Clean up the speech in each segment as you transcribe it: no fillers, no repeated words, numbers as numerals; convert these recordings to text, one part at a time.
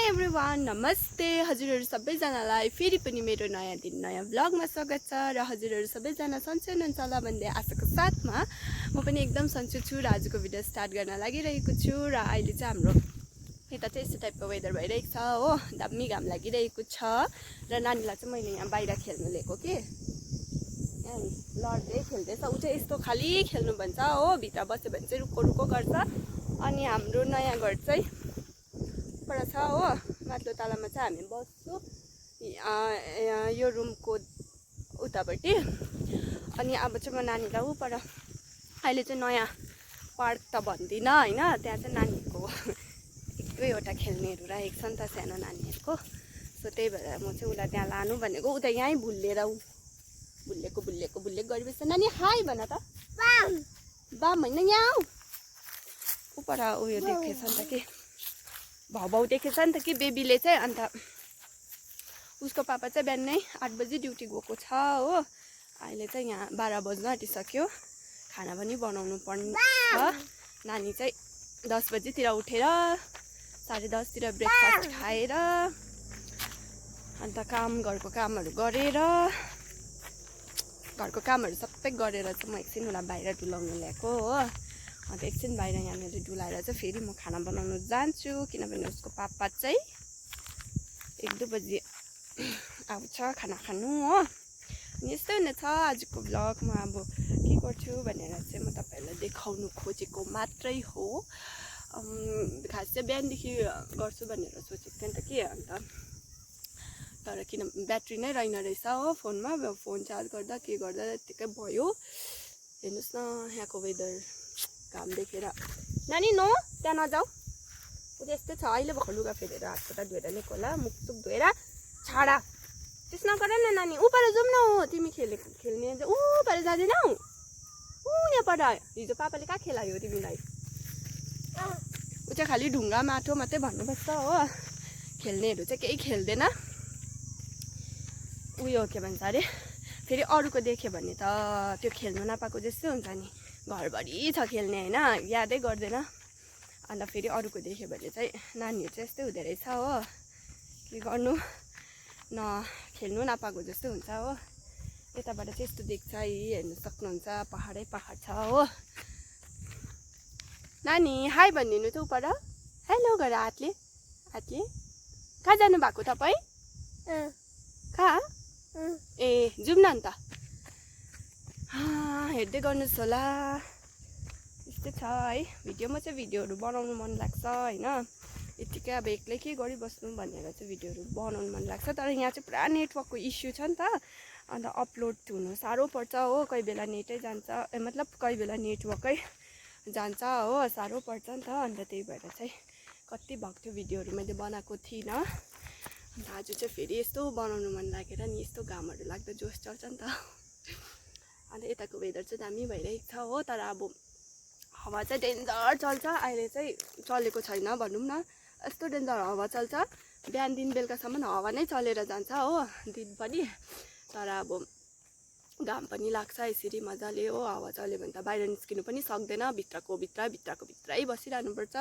High everyone, नमस्ते हजुरहरू सबैजनालाई फेरि पनि मेरो नयाँ दिन नयाँ भ्लगमा स्वागत छ र हजुरहरू सबैजना सन्चै हुनुहुन्छ होला भन्ने आशाको साथमा म पनि एकदम सन्चै छु र आजको भिडियो स्टार्ट गर्न लागिरहेको छु र अहिले चाहिँ हाम्रो यता चाहिँ यस्तो टाइपको वेदर भइरहेको छ हो, दामी घाम लागिरहेको छ र नानीलाई चाहिँ मैले यहाँ बाहिर खेल्नु लिएको कि लड्दै खेल्दैछ। ऊ चाहिँ यस्तो खाली खेल्नु भन्छ हो, भित्र बस्यो भने चाहिँ रुको रुको गर्छ। अनि हाम्रो नयाँ घर चाहिँ पर छ हो, माथिल्लो तलामा चाहिँ हामी बस्छु यो रुमको उतापट्टि। अनि अब चाहिँ म नानीलाई ऊ पर अहिले चाहिँ नयाँ पार्क त भन्दिनँ होइन, त्यहाँ चाहिँ नानीको एक दुईवटा खेल्नेहरू राखेको छ नि त सानो नानीहरूको, सो त्यही भएर म चाहिँ उसलाई त्यहाँ लानु भनेको। ऊ त यहीँ भुल्लेर ऊ भुल्लेको गरिबस्छ। नानी हाई भन त, बाम होइन यहाँ ऊ पर उयो देखेछ नि त कि भाउ देखेछ नि त कि बेबीले चाहिँ। अन्त उसको पापा चाहिँ बिहानै 8 बजी ड्युटी गएको छ हो, अहिले चाहिँ यहाँ 12 बज्न आँटिसक्यो। खाना पनि बनाउनु पर्ने छ। नानी चाहिँ 10 बजीतिर उठेर 10:30 तिर ब्रेकफास्ट खाएर अन्त घरको कामहरू गरेर घरको कामहरू सबै गरेर चाहिँ म एकछिन उसलाई बाहिर डुलाउनु ल्याएको हो। अन्त एकछिन बाहिर यहाँनिर डुलाएर चाहिँ फेरि म खाना बनाउनु जान्छु, किनभने उसको पापा चाहिँ 1-2 बजी आउँछ खाना खानु हो। अनि यस्तै हुनेछ आजको भ्लग। म अब के गर्छु भनेर चाहिँ म तपाईँहरूलाई देखाउनु खोजेको मात्रै हो। खास चाहिँ बिहानदेखि गर्छु भनेर सोचेको थिएँ नि त कि, अन्त तर किन ब्याट्री नै रहेन रहेछ हो फोनमा। फोन चार्ज गर्दा के गर्दा यत्तिकै भयो। हेर्नुहोस् न यहाँको वेदर घाम देखेर। नानी नो त्यहाँ नजाऊ, ऊ त्यस्तै छ। अहिले भर्खर लुगा फेरेर हातखुट्टा धोएर ल्याएको होला, मुखसुख धोएर छाडा त्यस नगर न नानी। ऊ पर जाउँ न हो, तिमी खेल्ने ऊ पर जाँदैनौ। ऊ यहाँ पर हिजो पापाले कहाँ खेलायो तिमीलाई? ऊ चाहिँ खालि ढुङ्गा माटो मात्रै भन्नुपर्छ हो, खेल्नेहरू चाहिँ केही खेल्दैन। उयो के भन्छ अरे, फेरि अरूको देख्यो भने त त्यो खेल्नु नपाएको जस्तै हुन्छ नि। घरभरि छ खेल्ने होइन, यादै गर्दैन। अन्त फेरि अरूको देख्यो भने चाहिँ नानीहरू चाहिँ यस्तै हुँदो रहेछ हो, के गर्नु खेल्नु नपाएको जस्तै हुन्छ हो। यताबाट चाहिँ यस्तो देख्छ है, हेर्नु सक्नुहुन्छ पहाडै पहाड छ हो। नानी हाई भनिदिनु चाहिँ उपर हेलो गर हातले कहाँ जानु भएको तपाईँ? कहाँ? ए जाउँ न अन्त। हेर्दै गर्नुहोस् होला, यस्तै छ है। भिडियोमा चाहिँ भिडियोहरू बनाउनु मन लाग्छ होइन, यत्तिकै अब एक्लै के गरिबस्नु भनेर चाहिँ भिडियोहरू बनाउनु मन लाग्छ। तर यहाँ चाहिँ पुरा नेटवर्कको इस्यु छ नि त, अन्त अपलोड हुनु साह्रो पर्छ हो। कोही बेला नेटै जान्छ, मतलब कोही बेला नेटवर्कै जान्छ हो, साह्रो पर्छ नि त। अन्त त्यही भएर चाहिँ कति भएको थियो भिडियोहरू मैले बनाएको थिइनँ। अन्त आज चाहिँ फेरि यस्तो बनाउनु मन लागेर नि, यस्तो घामहरू लाग्दा जोस चल्छ नि त। अन्त यताको वेदर चाहिँ दामी भइरहेको छ हो, तर अब हावा चाहिँ डेन्जर चल्छ। अहिले चाहिँ चलेको छैन भनौँ न, यस्तो डेन्जर हावा चल्छ। बिहानदेखि बेलुकासम्म हावा नै चलेर जान्छ हो, दिन पनि। तर अब घाम पनि लाग्छ यसरी मजाले हो। हावा चल्यो भने त बाहिर निस्किनु पनि सक्दैन, भित्रै बसिरहनुपर्छ,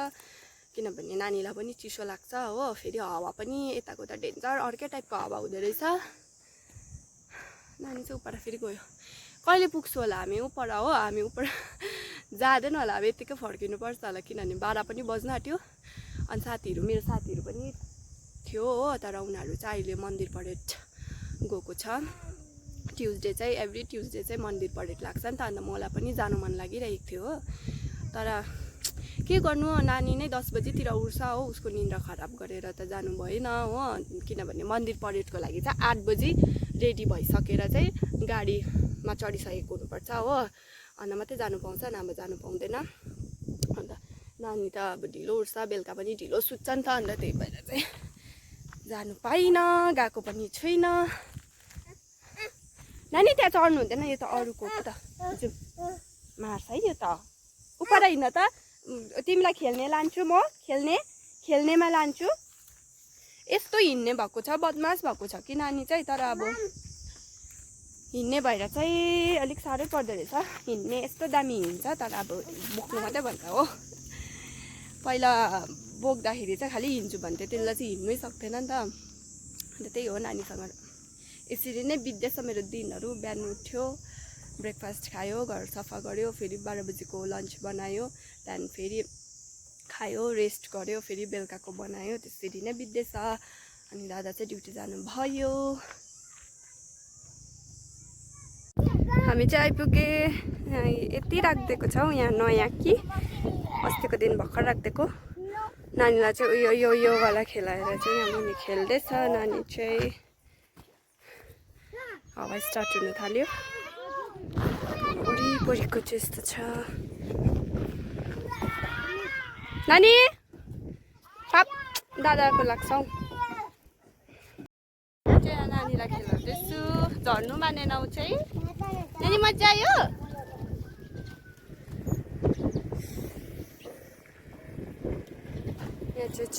किनभने नानीलाई पनि चिसो लाग्छ हो। फेरि हावा पनि यताको त डेन्जर अर्कै टाइपको हावा हुँदो रहेछ। नानी चाहिँ उपर फेरि गयो। कहिले पुग्छु होला हामी उपर हो, हामी उपर जाँदैन होला, अब यत्तिकै फर्किनुपर्छ होला, किनभने 12 पनि बज्न आँट्यो। अनि मेरो साथीहरू पनि थियो हो, तर उनीहरू चाहिँ अहिले मन्दिर परेड गएको छ। ट्युजडे चाहिँ एभ्री ट्युजडे चाहिँ मन्दिर परेड लाग्छ नि त, अन्त मलाई पनि जानु मन लागिरहेको थियो हो। तर के गर्नु, नानी नै 10 बजीतिर उठ्छ हो, उसको निन्द्रा खराब गरेर त जानु भएन हो। किनभने मन्दिर परेडको लागि चाहिँ 8 बजी रेडी भइसकेर चाहिँ गाडीमा चढिसकेको हुनुपर्छ हो, अन्त मात्रै जानु पाउँछ, नभए जानु पाउँदैन। अन्त नानी त अब ढिलो उठ्छ, बेलुका पनि ढिलो सुत्छ नि त, अन्त त्यही भएर चाहिँ जानु पाइनँ, गएको पनि छुइनँ। नानी त्यहाँ चढ्नु हुँदैन, यो त अरूको त मार्छ है यो त। उपर हिँड्न त, तिमीलाई खेल्ने लान्छु म, खेल्नेमा लान्छु। यस्तो हिँड्ने भएको छ, बदमास भएको छ कि नानी चाहिँ। तर अब हिँड्ने भएर चाहिँ अलिक साह्रै पर्दो रहेछ। हिँड्ने यस्तो दामी हिँड्छ, तर अब बोक्नु मात्रै भन्छ हो। पहिला बोक्दाखेरि चाहिँ खालि हिँड्छु भन्थ्यो, त्यसलाई चाहिँ हिँड्नै सक्थेन नि त। अन्त त्यही हो, नानीसँग यसरी नै बित्दैछ मेरो दिनहरू। बिहान उठ्यो, ब्रेकफास्ट खायो, घर सफा गऱ्यो, फेरि 12 बजीको लन्च बनायो, त्यहाँदेखि फेरि खायो, रेस्ट गर्यो, फेरि बेलुकाको बनायो, त्यसरी नै बित्दैछ। अनि दादा चाहिँ ड्युटी जानुभयो। हामी चाहिँ आइपुगे। यति राखिदिएको छौँ यहाँ नयाँ कि अस्तिको दिन भर्खर राखिदिएको। नानीलाई चाहिँ यो वाला खेलाएर चाहिँ यहाँ मुनि खेल्दैछ। नानी चाहिँ हावा स्टार्ट हुन थाल्यो। वरिपरिको चाहिँ यस्तो छ। नानी पाप दादाको लाग्छ हौ। चाहिँ नानीलाई खेलाउँदैछु। झर्नु मानेन ऊ चाहिँ। नानी मजा आयो? यहाँ चाहिँ छ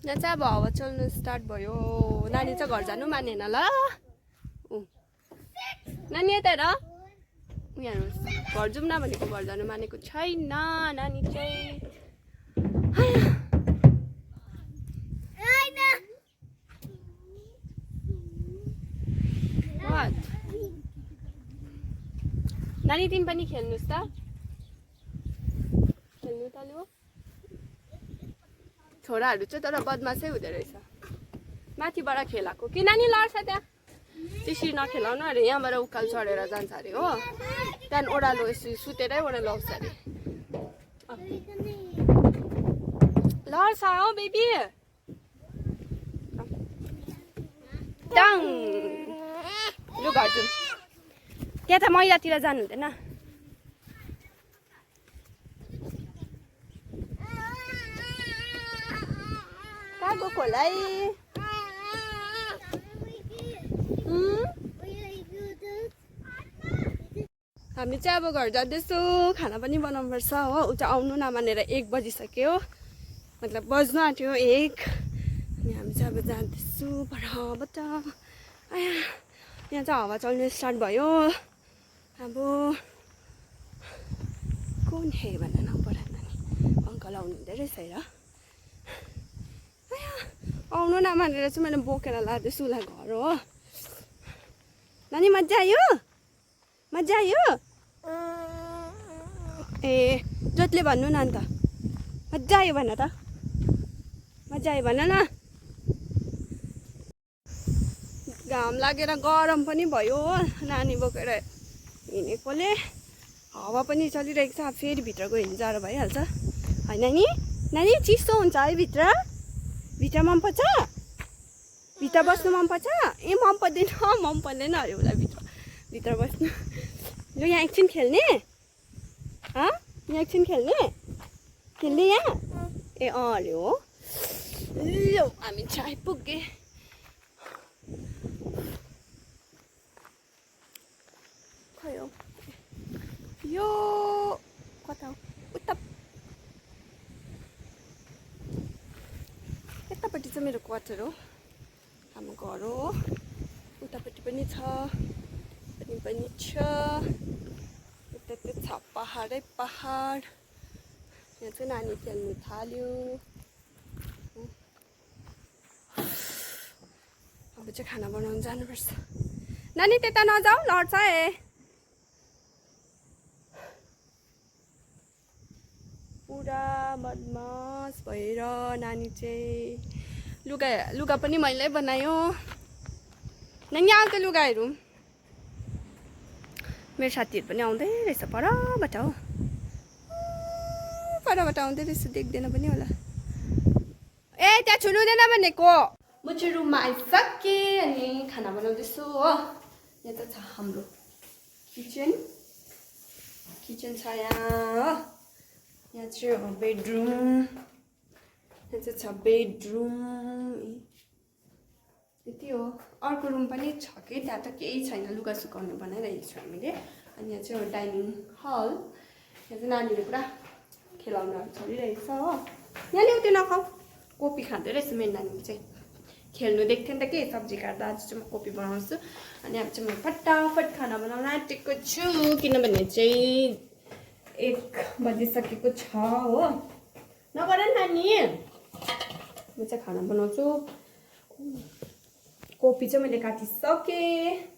यहाँ चाहिँ अब हावा चल्नु स्टार्ट भयो। नानी चाहिँ घर जानु मानेन ल। नानी यता हेर, यहाँ घर जाउँ न भनेको घर जानु मानेको छैन नानी चाहिँ। नानी तिमी पनि खेल्नुहोस् त। खेल्नु त लु। छोराहरू चाहिँ तर बदमासै हुँदो रहेछ। माथिबाट खेलाएको कि नानी लड्छ त्यहाँ। त्यसरी नखेलाउनु अरे, यहाँबाट उकालो चढेर जान्छ अरे हो। त्यहाँदेखि ओह्रालो यसरी सुतेरै ओह्रालो आउँछ अरे। लड्छ हौ बेबी। टाङ लु घर जाउँ। त्यहाँ त मैलातिर जानु हुँदैन। कहाँ गएको होला है? हामी चाहिँ अब घर जाँदैछौँ। खाना पनि बनाउनुपर्छ हो। ऊ चाहिँ आउनु नमानेर 1 बजिसक्यो, मतलब बज्नु आँट्यो 1। अनि हामी चाहिँ अब जाँदैछौँ परबाट। यहाँ चाहिँ हावा चल्नु स्टार्ट भयो। अब कुन हे भन न पर नानी अङ्कल आउनु हुँदै रहेछ हेर। आउनु नमानेर चाहिँ मैले बोकेर लाँदैछु उसलाई घर हो। नानी मजा आयो? मजा आयो? ए जोतले भन्नु न अन्त। मजा आयो भन त। मजा आयो भन न। घाम लागेर गरम पनि भयो हो। नानी बोकेर हिँडेकोले हावा पनि चलिरहेको छ। फेरि भित्र गयो भने जाडो भइहाल्छ होइन नि? नानी चिसो हुन्छ है भित्र? भित्र मन पर्छ? भित्र बस्नु मन पर्छ? ए मन पर्दैन, मन पर्दैन अरे उसलाई भित्र बस्नु। लु यहाँ एकछिन खेल्ने? यहाँ एकछिन खेल्ने? खेल्ने यहाँ? ए अरे हो। ल हामी चाहिँ आइपुगे। खै हो यो कता हो? उता यतापट्टि चाहिँ मेरो क्वार्टर हो, हाम्रो घर हो। उतापट्टि पनि छ, पनि छ। उता चाहिँ छ पहाडै पहाड। यहाँ चाहिँ नानी खेल्नु थाल्यो। अब चाहिँ खाना बनाउनु जानुपर्छ। नानी त्यता नजाऊ, लड्छ है। पुरा बदमास भएर नानी चाहिँ लुगा पनि मैले बनायो। नानी आऊ त लुगा हेरौँ। मेरो साथीहरू पनि आउँदै रहेछ परबाट हो। परबाट आउँदै रहेछ, देख्दैन पनि होला। ए त्यहाँ छुनु हुँदैन भनेको। म चाहिँ रुममा आइसकेँ अनि खाना बनाउँदैछु हो। यहाँ त छ हाम्रो किचन छ यहाँ हो। यहाँ चाहिँ हो बेडरुम। यहाँ चाहिँ छ बेडरुम। यति हो। अर्को रुम पनि छ कि त्यहाँ त केही छैन, लुगा सुकाउनु बनाइरहेको छु हामीले। अनि यहाँ चाहिँ हो डाइनिङ हल। यहाँ चाहिँ नानीले पुरा खेलाउन छोडिरहेको छ हो। यहाँ ल्याउ त्यो नखाऊ, कोपी खाँदै रहेछ मेरो नानीले चाहिँ। खेल्नु देख्थेँ नि त के सब्जी काट्दा। आज चाहिँ म कोपी बनाउँछु अनि अब चाहिँ म फटाफट खाना बनाउन आँटेको छु किनभने चाहिँ 1 बजिसकेको छ हो। नगर नानी, म चाहिँ खाना बनाउँछु। कोपी चाहिँ मैले काटिसकेँ।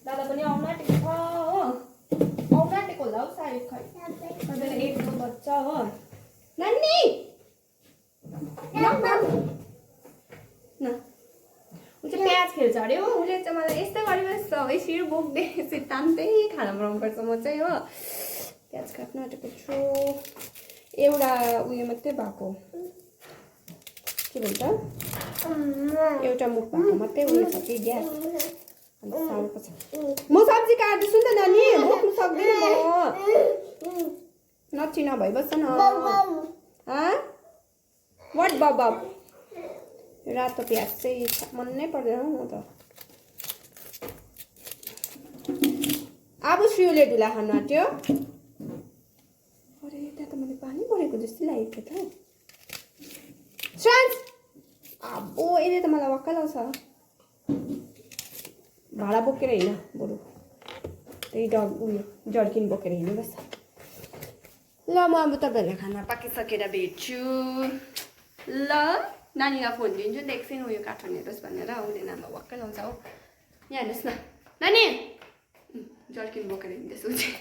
दादा पनि आउन आँटेको छ हो। आउन आँटेको होला हौ सायद, खै 1 बज्छ हो। नानी न ऊ चाहिँ प्याज खेल्छ अरे हो। उसले चाहिँ मलाई यस्तै गरिबस्छ है, शिर बोक्दै यसरी तान्दै खाना बनाउनुपर्छ म चाहिँ हो। प्याज काट्न आँटेको छु। एउटा उयो मात्रै भएको, के भन्छ, एउटा मुख भएको मात्रै उयो छ कि ग्यास, अन्त साह्रो पर्छ। म सब्जी काट्दैछु नि त नानी, बोक्नु सक्दिनँ म। नचिन भइबस्छ न। वाट बब, रातो प्याज चाहिँ मन नै पर्दैन हौ म त। अब श्रीले ढुला खानु आँट्यो। अरे त्यहाँ त मैले पानी परेको जस्तै लागेको थियो त। सान्स अब यसले त मलाई वाक्कै लाउँछ। भाडा बोकेर हिँड बरु, त्यही उयो जर्किन बोकेर हिँड्नुपर्छ। ल म अब तपाईँहरूलाई खाना पाकिसकेर भेट्छु ल। नानीलाई फोन दिन्छु नि त एकछिन उयो कार्टुन हेरोस् भनेर, उसले नाममा वाक्कै लाउँछ हौ। यहाँ हेर्नुहोस् न नानी, जर्किन बोकेर हिँड्दैछु चाहिँ।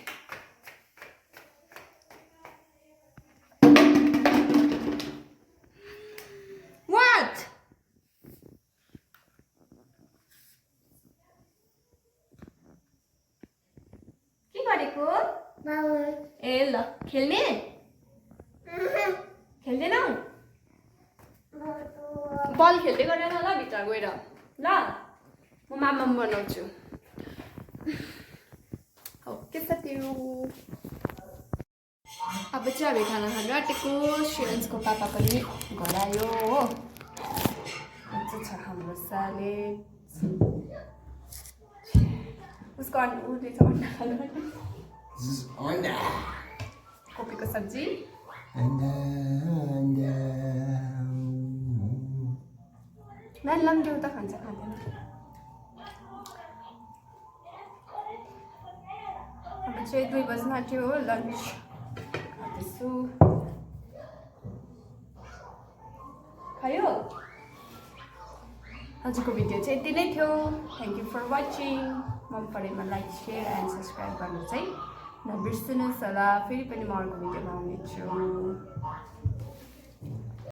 वाट के गरेको? ए ल खेल्ने, खेल्दैनौ? बल खेल्दै गरेन ल भित्र गएर ल। म माम बनाउँछु। हो के छ त्यो। अब चाहिँ हामी खाना खानु आँटेको। श्रेयन्सको पापा पनि घर आयो हो। चाहिँ छ हाम्रो सालेड, उसको उसले चाहिँ अन्डा खानु, कोपीको सब्जी, नानी लाम देऊ त खान्छ खाँदैन। अब चाहिँ 2 बज्न आँट्यो हो, लन्च खाँदैछु। खायो? आजको भिडियो चाहिँ यति नै थियो। Thank you for watching. मन परेमा लाइक, सेयर एन्ड सब्सक्राइब गर्नु चाहिँ नबिर्सिनुहोस् होला। फेरि पनि म अर्को भिडियोमा आउनेछु।